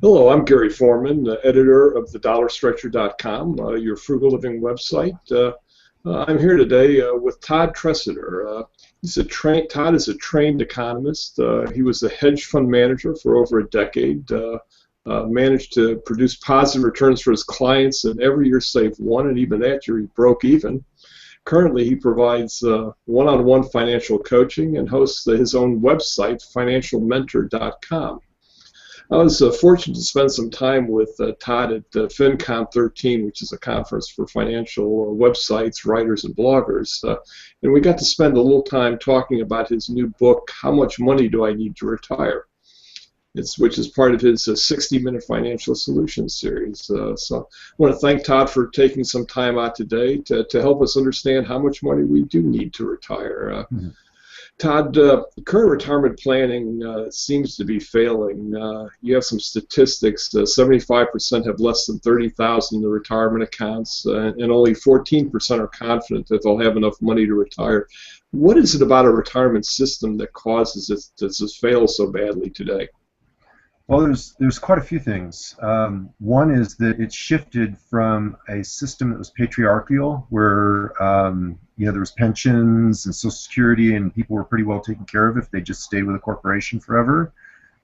Hello, I'm Gary Foreman, editor of thedollarstretcher.com, your frugal living website. I'm here today with Todd Tressider. Todd is a trained economist. He was a hedge fund manager for over a decade, managed to produce positive returns for his clients and every year save one, and even that year he broke even. Currently, he provides one-on-one financial coaching and hosts his own website, financialmentor.com. I was fortunate to spend some time with Todd at FinCon 13, which is a conference for financial websites, writers, and bloggers. And we got to spend a little time talking about his new book, How Much Money Do I Need to Retire? Which is part of his 60-minute financial solutions series. So I want to thank Todd for taking some time out today to help us understand how much money we do need to retire. Todd, current retirement planning seems to be failing. You have some statistics. 75% have less than $30,000 in their retirement accounts, and only 14% are confident that they'll have enough money to retire. What is it about a retirement system that causes it to fail so badly today? Well, there's quite a few things. One is that it's shifted from a system that was patriarchal, where there was pensions and Social Security, and people were pretty well taken care of if they just stayed with a corporation forever.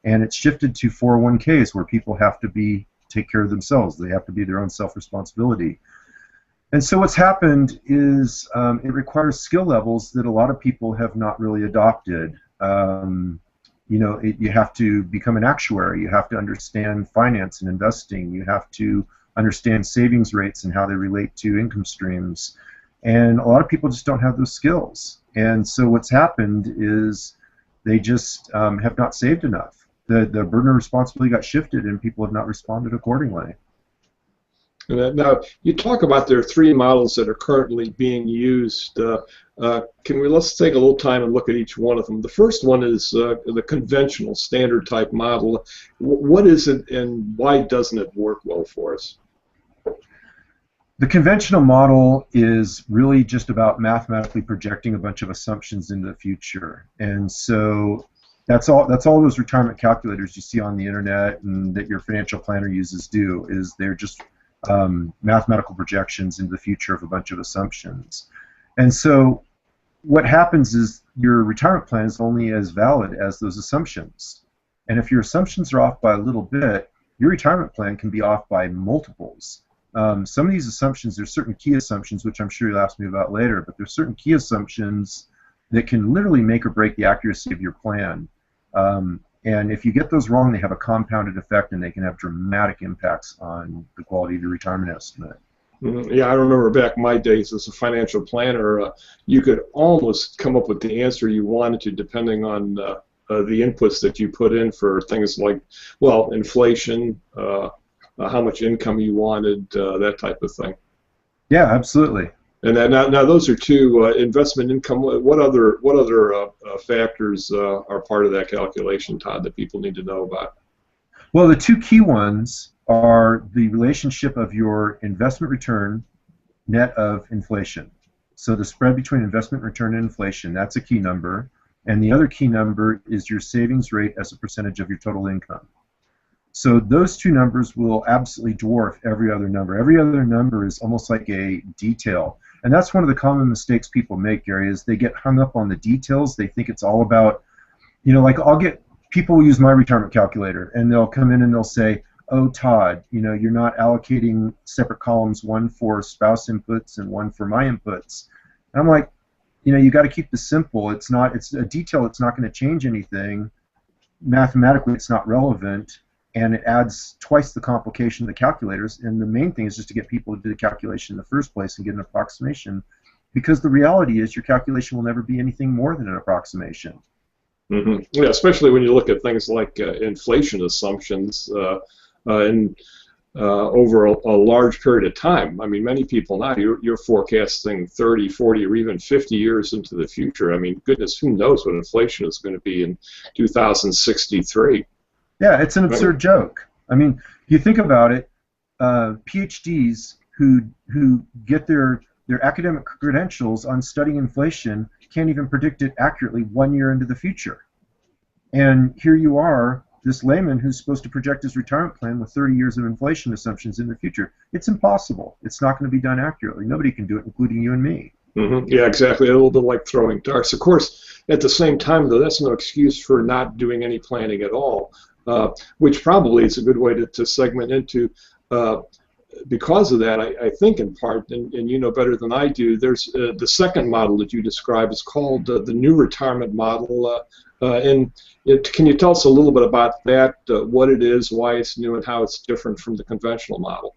And it's shifted to 401ks, where people have to take care of themselves. They have to be their own self-responsibility. And so what's happened is it requires skill levels that a lot of people have not really adopted. You have to become an actuary. You have to understand finance and investing. You have to understand savings rates and how they relate to income streams. And a lot of people just don't have those skills. And so what's happened is they just have not saved enough. The burden of responsibility got shifted, and people have not responded accordingly. Now, you talk about there are three models that are currently being used. Let's take a little time and look at each one of them. The first one is the conventional standard type model. What is it, and why doesn't it work well for us? The conventional model is really just about mathematically projecting a bunch of assumptions into the future. And so that's all those retirement calculators you see on the internet and that your financial planner uses is they're just mathematical projections into the future of a bunch of assumptions. And so what happens is your retirement plan is only as valid as those assumptions. And if your assumptions are off by a little bit, your retirement plan can be off by multiples. Some of these assumptions, there's certain key assumptions, which I'm sure you'll ask me about later, but there's certain key assumptions that can literally make or break the accuracy of your plan. And if you get those wrong, they have a compounded effect, and they can have dramatic impacts on the quality of your retirement estimate. Yeah, I remember back in my days as a financial planner, you could almost come up with the answer you wanted to depending on the inputs that you put in for things like, well, inflation, how much income you wanted, that type of thing. Yeah, absolutely. And now those are two, investment income. What other factors are part of that calculation, Todd, that people need to know about? Well, the two key ones are the relationship of your investment return net of inflation. So the spread between investment return and inflation, that's a key number. And the other key number is your savings rate as a percentage of your total income. So those two numbers will absolutely dwarf every other number. Every other number is almost like a detail. And that's one of the common mistakes people make, Gary, is they get hung up on the details. They think it's all about, like people will use my retirement calculator, and they'll come in and they'll say, oh, Todd, you're not allocating separate columns, one for spouse inputs and one for my inputs. And I'm like, you got to keep this simple. It's a detail. It's not going to change anything. Mathematically, it's not relevant. And it adds twice the complication of the calculators. And the main thing is just to get people to do the calculation in the first place and get an approximation, because the reality is your calculation will never be anything more than an approximation. Mm-hmm. Yeah, especially when you look at things like inflation assumptions over a large period of time. I mean, many people now, you're forecasting 30, 40, or even 50 years into the future. I mean, goodness, who knows what inflation is going to be in 2063. Yeah, it's an absurd joke. I mean, you think about it, PhDs who get their academic credentials on studying inflation can't even predict it accurately 1 year into the future. And here you are, this layman who's supposed to project his retirement plan with 30 years of inflation assumptions in the future. It's impossible. It's not going to be done accurately. Nobody can do it, including you and me. Yeah, exactly. A little bit like throwing darts. Of course, at the same time, though, that's no excuse for not doing any planning at all, which probably is a good way to segment into. Because of that, I think in part, and you know better than I do, there's the second model that you describe is called the new retirement model. Can you tell us a little bit about that, what it is, why it's new, and how it's different from the conventional model?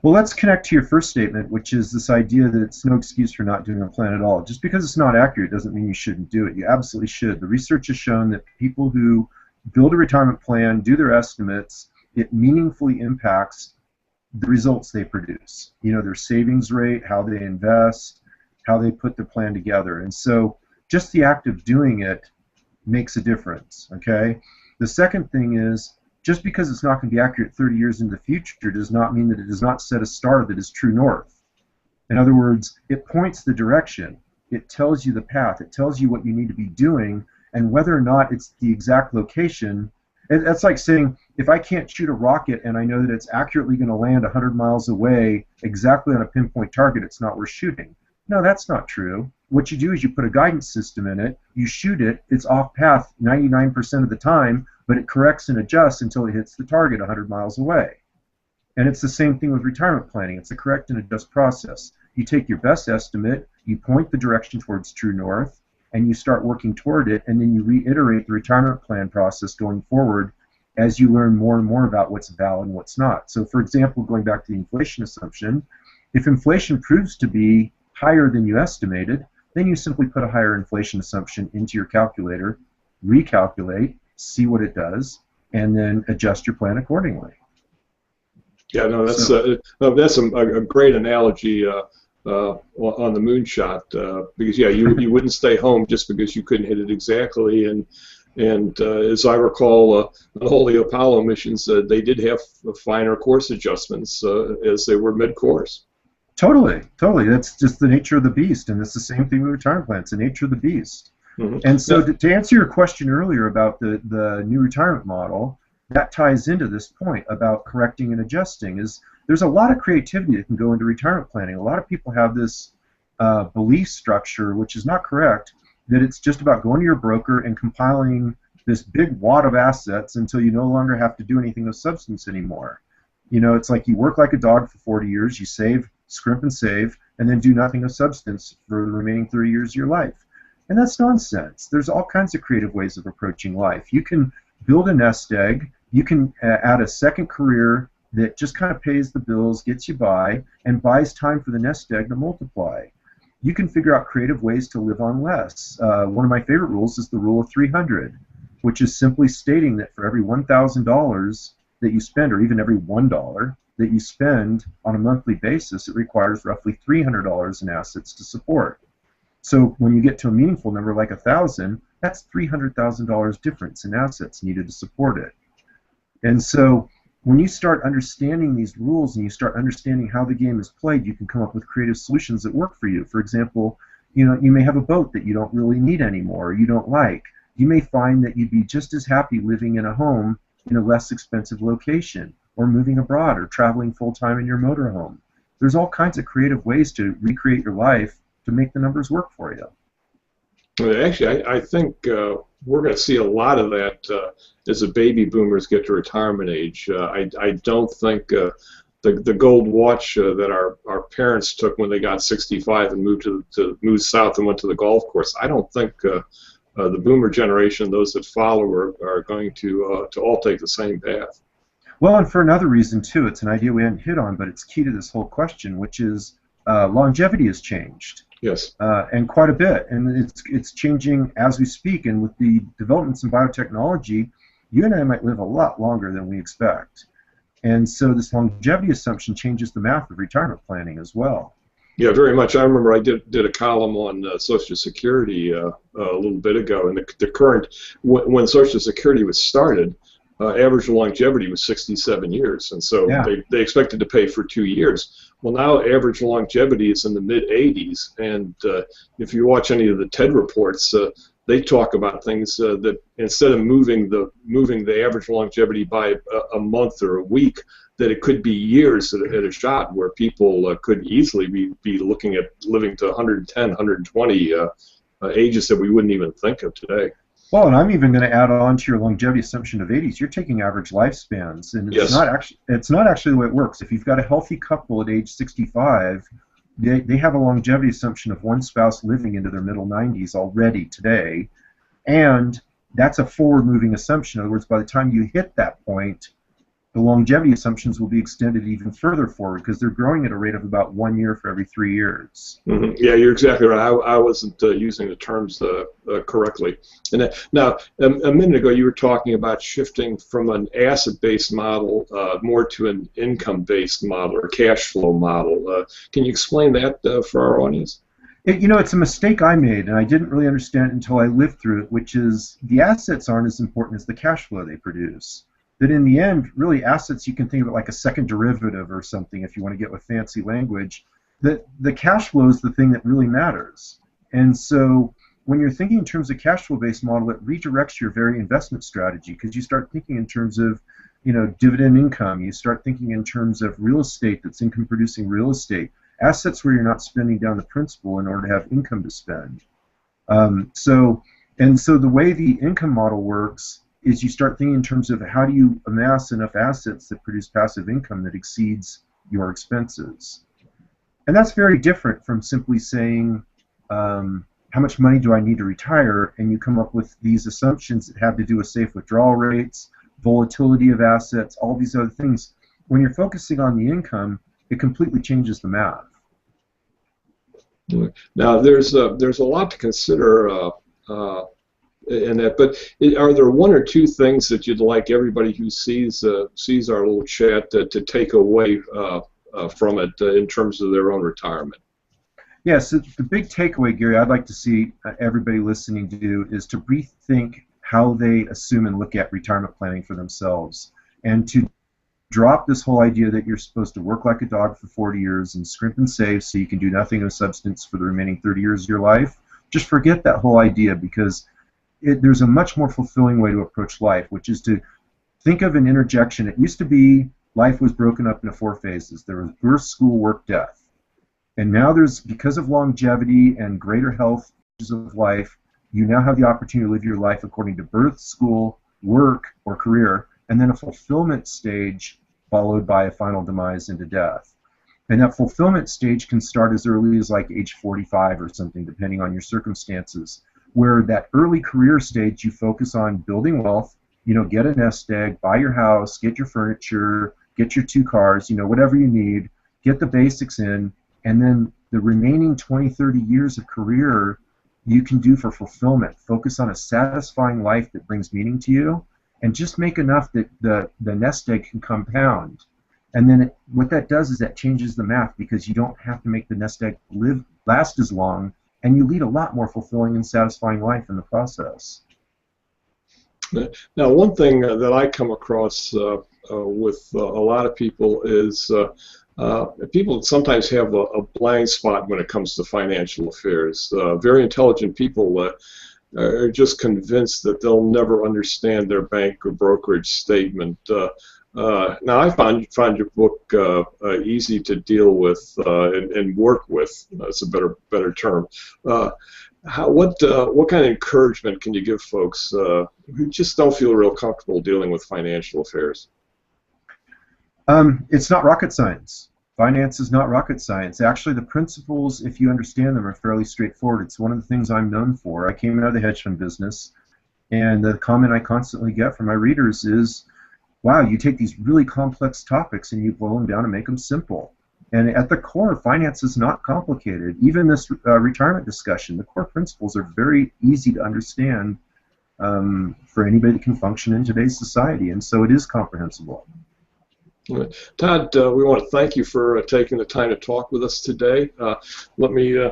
Well, let's connect to your first statement, which is this idea that it's no excuse for not doing a plan at all. Just because it's not accurate doesn't mean you shouldn't do it. You absolutely should. The research has shown that people who build a retirement plan, do their estimates, it meaningfully impacts the results they produce. You know, their savings rate, how they invest, how they put their plan together. And so just the act of doing it makes a difference, okay? The second thing is, just because it's not going to be accurate 30 years in the future does not mean that it does not set a star that is true north. In other words, it points the direction. It tells you the path. It tells you what you need to be doing, and whether or not it's the exact location. That's like saying, if I can't shoot a rocket and I know that it's accurately going to land 100 miles away exactly on a pinpoint target, it's not worth shooting. No, that's not true. What you do is you put a guidance system in it, you shoot it, it's off path 99% of the time, but it corrects and adjusts until it hits the target 100 miles away. And it's the same thing with retirement planning. It's a correct and adjust process. You take your best estimate, you point the direction towards true north, and you start working toward it, and then you reiterate the retirement plan process going forward as you learn more and more about what's valid and what's not. So for example, going back to the inflation assumption, if inflation proves to be higher than you estimated, then you simply put a higher inflation assumption into your calculator, recalculate, see what it does, and then adjust your plan accordingly. Yeah, no, that's a great analogy on the moonshot, because yeah, you wouldn't stay home just because you couldn't hit it exactly, and as I recall, on all the Apollo missions, they did have finer course adjustments as they were mid-course. Totally. That's just the nature of the beast, and it's the same thing with retirement plans. It's the nature of the beast. And so to answer your question earlier about the new retirement model, that ties into this point about correcting and adjusting. There's a lot of creativity that can go into retirement planning. A lot of people have this belief structure, which is not correct, that it's just about going to your broker and compiling this big wad of assets until you no longer have to do anything of substance anymore. You know, it's like you work like a dog for 40 years, you save, scrimp and save, and then do nothing of substance for the remaining 30 years of your life. And that's nonsense. There's all kinds of creative ways of approaching life. You can build a nest egg, you can add a second career that just kind of pays the bills, gets you by, and buys time for the nest egg to multiply. You can figure out creative ways to live on less. One of my favorite rules is the rule of 300, which is simply stating that for every $1,000 that you spend, or even every $1 that you spend on a monthly basis, it requires roughly $300 in assets to support. So when you get to a meaningful number like 1,000, that's $300,000 difference in assets needed to support it. And so when you start understanding these rules and you start understanding how the game is played, you can come up with creative solutions that work for you. For example, you know, you may have a boat that you don't really need anymore, or you don't like. You may find that you'd be just as happy living in a home in a less expensive location, or moving abroad, or traveling full-time in your motorhome. There's all kinds of creative ways to recreate your life to make the numbers work for you. Actually, I think we're going to see a lot of that as the baby boomers get to retirement age. I don't think the gold watch that our parents took when they got 65 and moved south and went to the golf course, I don't think the boomer generation, those that follow, are going to all take the same path. Well, and for another reason too, it's an idea we hadn't hit on, but it's key to this whole question, which is longevity has changed. Yes. And quite a bit, and it's changing as we speak. And with the developments in biotechnology, you and I might live a lot longer than we expect. And so this longevity assumption changes the math of retirement planning as well. Yeah, very much. I remember I did a column on Social Security a little bit ago, and the current when Social Security was started, average longevity was 67 years, and so yeah, they expected to pay for 2 years. Well, now average longevity is in the mid-80s, and if you watch any of the TED reports, they talk about things that instead of moving the average longevity by a month or a week, that it could be years at a shot, where people could easily be looking at living to 110, 120 ages that we wouldn't even think of today. Well, and I'm even going to add on to your longevity assumption of 80s. You're taking average lifespans, and Yes. It's not actually the way it works. If you've got a healthy couple at age 65, they have a longevity assumption of one spouse living into their middle 90s already today, and that's a forward-moving assumption. In other words, by the time you hit that point, the longevity assumptions will be extended even further forward, because they're growing at a rate of about 1 year for every 3 years. Mm-hmm. Yeah, you're exactly right. I wasn't using the terms correctly. And now, a minute ago, you were talking about shifting from an asset-based model more to an income-based model or cash flow model. Can you explain that for our audience? It's a mistake I made, and I didn't really understand it until I lived through it, which is the assets aren't as important as the cash flow they produce. That in the end, really, assets, you can think of it like a second derivative or something if you want to get with fancy language. The cash flow is the thing that really matters. And so when you're thinking in terms of cash flow-based model, it redirects your very investment strategy, because you start thinking in terms of dividend income. You start thinking in terms of real estate that's income-producing real estate, assets where you're not spending down the principal in order to have income to spend. So the way the income model works is you start thinking in terms of how do you amass enough assets that produce passive income that exceeds your expenses. And that's very different from simply saying, how much money do I need to retire? And you come up with these assumptions that have to do with safe withdrawal rates, volatility of assets, all these other things. When you're focusing on the income, it completely changes the math. Now, there's a lot to consider in that, but are there one or two things that you'd like everybody who sees our little chat to take away from it in terms of their own retirement? Yes, yeah, so the big takeaway, Gary, I'd like to see everybody listening do is to rethink how they assume and look at retirement planning for themselves, and to drop this whole idea that you're supposed to work like a dog for 40 years and scrimp and save so you can do nothing of substance for the remaining 30 years of your life. Just forget that whole idea, because there's a much more fulfilling way to approach life, which is to think of an interjection. It used to be life was broken up into 4 phases. There was birth, school, work, death. And now because of longevity and greater health of life, you now have the opportunity to live your life according to birth, school, work, or career, and then a fulfillment stage followed by a final demise into death. And that fulfillment stage can start as early as like age 45 or something, depending on your circumstances, where that early career stage you focus on building wealth, get a nest egg, buy your house, get your furniture, get your 2 cars, whatever you need, get the basics in, and then the remaining 20, 30 years of career you can do for fulfillment. Focus on a satisfying life that brings meaning to you, and just make enough that the nest egg can compound. And then what that does is that changes the math, because you don't have to make the nest egg last as long, and you lead a lot more fulfilling and satisfying life in the process. Now, one thing that I come across with a lot of people is people sometimes have a blind spot when it comes to financial affairs. Very intelligent people are just convinced that they'll never understand their bank or brokerage statement. Now, I find your book easy to deal with and work with. That's a better term. What kind of encouragement can you give folks who just don't feel real comfortable dealing with financial affairs? It's not rocket science. Finance is not rocket science. Actually, the principles, if you understand them, are fairly straightforward. It's one of the things I'm known for. I came out of the hedge fund business, and the comment I constantly get from my readers is, wow, you take these really complex topics and you boil them down and make them simple. And at the core, finance is not complicated. Even this retirement discussion, the core principles are very easy to understand for anybody that can function in today's society, and so it is comprehensible. Todd, we want to thank you for taking the time to talk with us today. Let me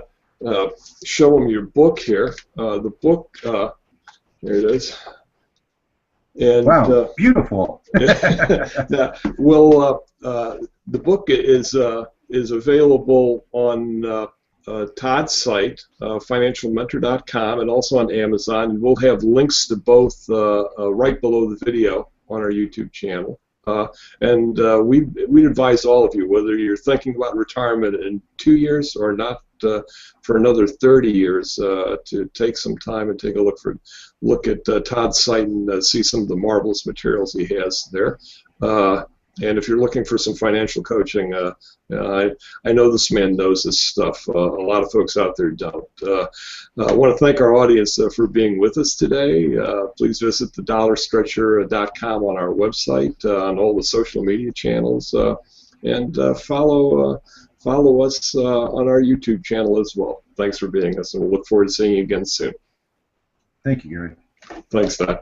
show them your book here. The book, there it is. And, wow, beautiful. the book is available on Todd's site, financialmentor.com, and also on Amazon. And we'll have links to both right below the video on our YouTube channel. We advise all of you, whether you're thinking about retirement in 2 years or not for another 30 years, to take some time and take a look at Todd's site and see some of the marvelous materials he has there. And if you're looking for some financial coaching, I know this man knows this stuff. A lot of folks out there don't. I want to thank our audience for being with us today. Please visit thedollarstretcher.com on our website, on all the social media channels, and follow us on our YouTube channel as well. Thanks for being with us, and we'll look forward to seeing you again soon. Thank you, Gary. Thanks, Todd.